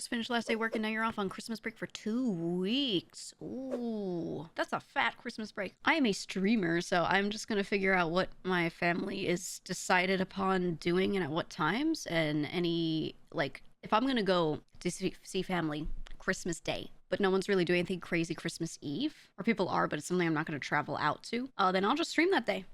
Just finished last day work and now you're off on Christmas break for 2 weeks. Ooh, that's a fat Christmas break. I am a streamer, so I'm just gonna figure out what my family is decided upon doing and at what times, and any, like, if I'm gonna go to see family Christmas Day, but no one's really doing anything crazy Christmas Eve, or people are, but it's something I'm not gonna travel out to, then I'll just stream that day.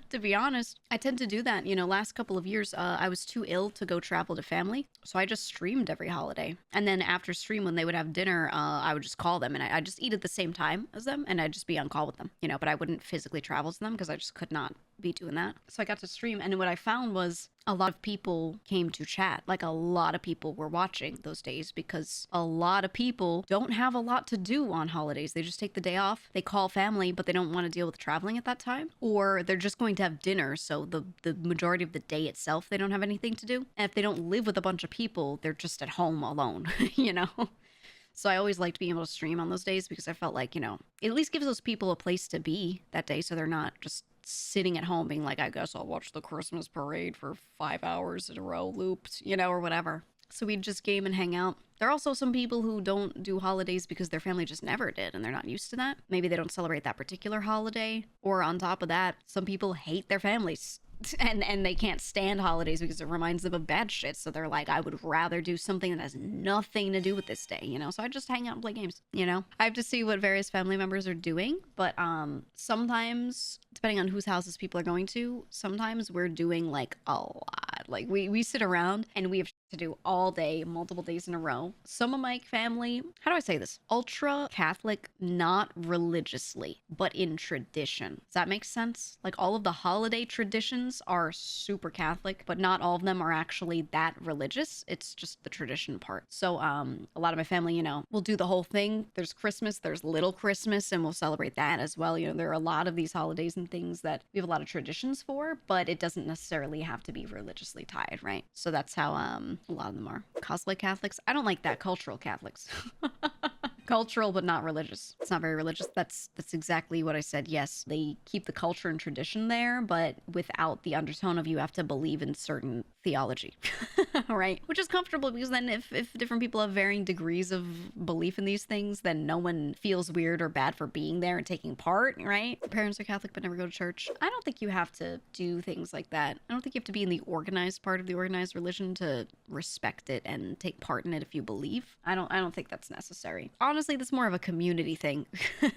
To be honest, I tend to do that. You know, last couple of years, I was too ill to go travel to family, so I just streamed every holiday. And then after stream, when they would have dinner, I would just call them, and I just eat at the same time as them, and I'd just be on call with them, you know, but I wouldn't physically travel to them because I just could not be doing that. So I got to stream, and what I found was a lot of people came to chat. Like, a lot of people were watching those days because a lot of people don't have a lot to do on holidays. They just take the day off, they call family, but they don't want to deal with traveling at that time, or they're just going to have dinner, so the majority of the day itself they don't have anything to do. And if they don't live with a bunch of people, they're just at home alone. You know. So I always liked being able to stream on those days because I felt like, you know, it at least gives those people a place to be that day, so they're not just sitting at home being like, I guess I'll watch the Christmas parade for 5 hours in a row looped, you know, or whatever. So we'd just game and hang out. There are also some people who don't do holidays because their family just never did and they're not used to that. Maybe they don't celebrate that particular holiday. Or on top of that, some people hate their families and they can't stand holidays because it reminds them of bad shit. So they're like, I would rather do something that has nothing to do with this day, you know? So I just hang out and play games, you know? I have to see what various family members are doing, but sometimes, depending on whose houses people are going to, sometimes we're doing like a lot. Like we sit around and we have to do all day, multiple days in a row. Some of my family, how do I say this? Ultra Catholic, not religiously, but in tradition. Does that make sense? Like, all of the holiday traditions are super Catholic, but not all of them are actually that religious. It's just the tradition part. So a lot of my family, you know, will do the whole thing. There's Christmas, there's Little Christmas, and we'll celebrate that as well. You know, there are a lot of these holidays and things that we have a lot of traditions for, but it doesn't necessarily have to be religiously tied, right? So that's how a lot of them are. Cosplay Catholics? I don't like that. Cultural Catholics. Cultural, but not religious. It's not very religious. That's exactly what I said. Yes, they keep the culture and tradition there, but without the undertone of you have to believe in certain theology, right? Which is comfortable because then if different people have varying degrees of belief in these things, then no one feels weird or bad for being there and taking part, right? Parents are Catholic but never go to church. I don't think you have to do things like that. I don't think you have to be in the organized part of the organized religion to respect it and take part in it if you believe. I don't think that's necessary. Honestly, that's more of a community thing,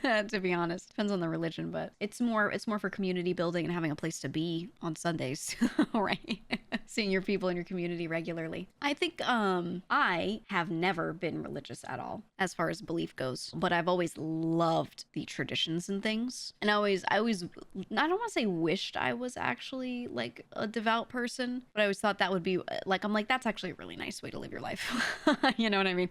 to be honest. Depends on the religion, but it's more for community building and having a place to be on Sundays, right? Seeing your people in your community regularly. I think I have never been religious at all as far as belief goes, but I've always loved the traditions and things. And I always I don't want to say wished I was actually like a devout person, but I always thought that would be like, I'm like, that's actually a really nice way to live your life. You know what I mean?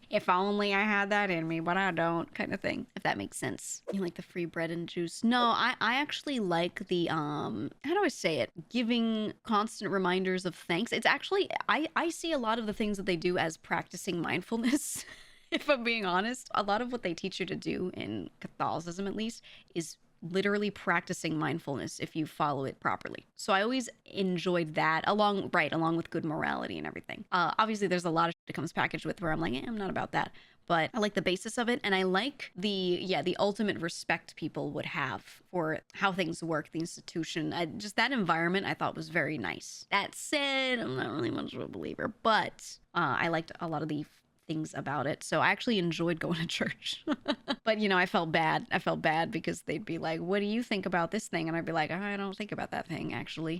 If only I had that in me, but I don't, kind of thing, if that makes sense. You like the free bread and juice? No, I actually like the how do I say it, giving constant reminders of thanks. It's actually, I see a lot of the things that they do as practicing mindfulness. If I'm being honest, a lot of what they teach you to do in Catholicism, at least, is literally practicing mindfulness if you follow it properly. So I always enjoyed that along with good morality and everything. Obviously there's a lot of shit that comes packaged with where I'm like, I'm not about that. But I like the basis of it, and I like the ultimate respect people would have for how things work, the institution. Just that environment I thought was very nice. That said, I'm not really much of a believer, but I liked a lot of the things about it. So I actually enjoyed going to church. But, you know, I felt bad. I felt bad because they'd be like, what do you think about this thing? And I'd be like, I don't think about that thing, actually.